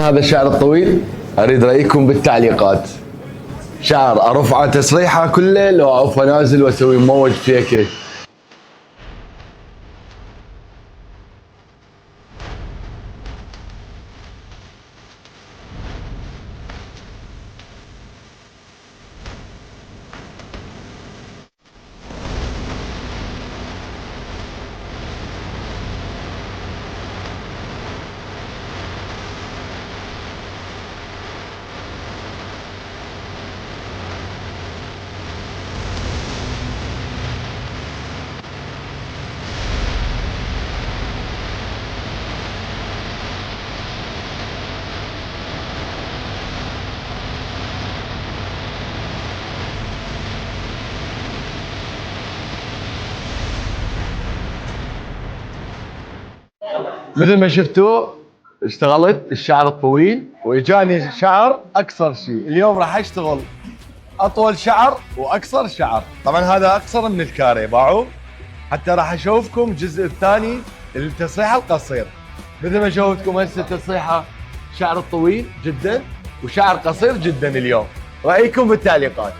هذا الشعر الطويل؟ اريد رايكم بالتعليقات. شعر ارفعه تسريحه كله لو اعوفه نازل واسوي مموج فيكه. مثل ما شفتوا اشتغلت الشعر الطويل واجاني شعر اقصر شيء. اليوم راح اشتغل اطول شعر واقصر شعر. طبعا هذا اقصر من الكاري باعوا، حتى راح اشوفكم الجزء الثاني التصريحه القصير. مثل ما شوفتكم هسه تصريحه شعر طويل جدا وشعر قصير جدا. اليوم رايكم بالتعليقات.